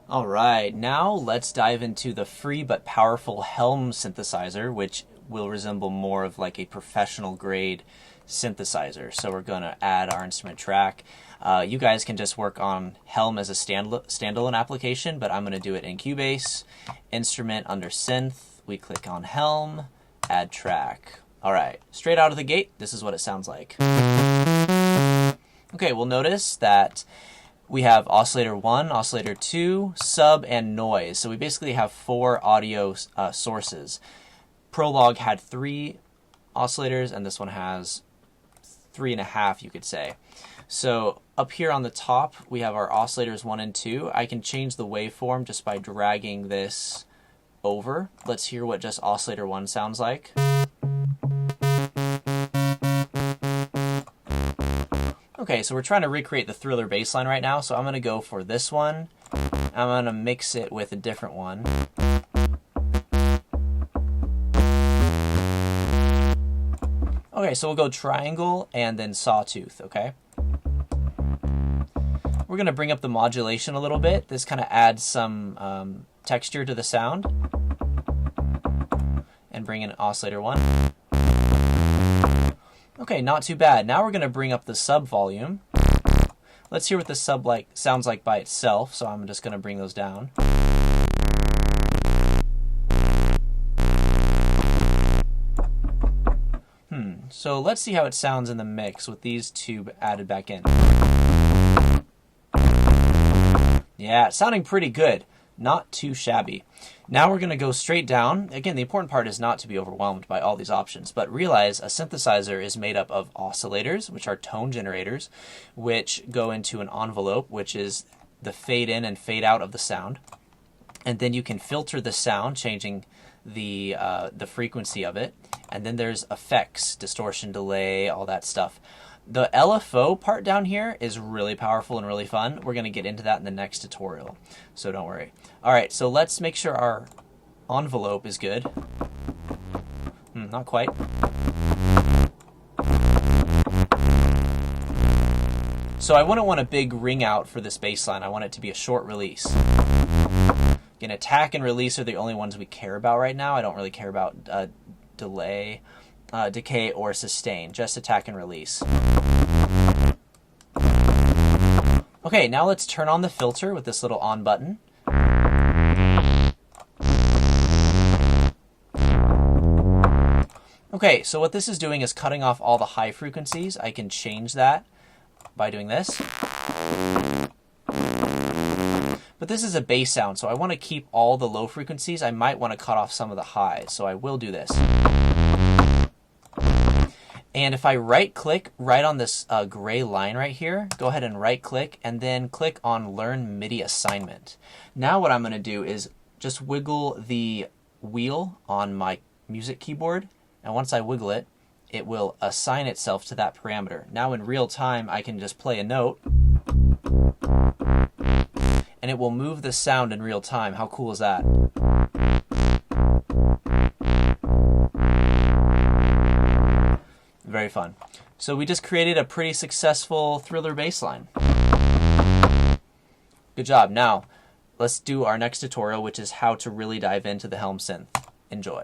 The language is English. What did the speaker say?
All right, now let's dive into the free but powerful Helm synthesizer, which will resemble more of like a professional grade synthesizer. So we're going to add our instrument track. You guys can just work on Helm as a standalone application, but I'm going to do it in Cubase. Instrument under synth, we click on Helm, add track. All right, straight out of the gate, this is what it sounds like. Okay, we'll notice that we have oscillator 1, oscillator 2, sub, and noise. So we basically have 4 audio sources. Prologue had 3 oscillators, and this one has 3.5, you could say. So up here on the top, we have our oscillators 1 and 2. I can change the waveform just by dragging this over. Let's hear what just oscillator 1 sounds like. Okay, so we're trying to recreate the Thriller bass line right now, so I'm going to go for this one. I'm going to mix it with a different one. Okay, so we'll go triangle and then sawtooth, okay? We're going to bring up the modulation a little bit. This kind of adds some texture to the sound. And bring in oscillator 1. Okay, not too bad. Now we're going to bring up the sub volume. Let's hear what the sub sounds like by itself, so I'm just going to bring those down. So let's see how it sounds in the mix with these two added back in. Yeah, it's sounding pretty good. Not too shabby. Now we're going to go straight down. Again, the important part is not to be overwhelmed by all these options, but realize a synthesizer is made up of oscillators, which are tone generators, which go into an envelope, which is the fade in and fade out of the sound. And then you can filter the sound, changing the frequency of it. And then there's effects, distortion, delay, all that stuff. The LFO part down here is really powerful and really fun. We're going to get into that in the next tutorial, so don't worry. All right, so let's make sure our envelope is good. Not quite. So I wouldn't want a big ring out for this bass line. I want it to be a short release. Again, attack and release are the only ones we care about right now. I don't really care about delay, decay, or sustain. Just attack and release. Okay, now let's turn on the filter with this little on button. Okay, so what this is doing is cutting off all the high frequencies. I can change that by doing this. But this is a bass sound, so I want to keep all the low frequencies. I might want to cut off some of the highs, so I will do this. And if I right-click right on this gray line right here, go ahead and right-click, and then click on Learn MIDI Assignment. Now what I'm going to do is just wiggle the wheel on my music keyboard, and once I wiggle it, it will assign itself to that parameter. Now in real time, I can just play a note, and it will move the sound in real time. How cool is that? Very fun. So we just created a pretty successful Thriller bass line. Good job. Now, let's do our next tutorial, which is how to really dive into the Helm synth. Enjoy.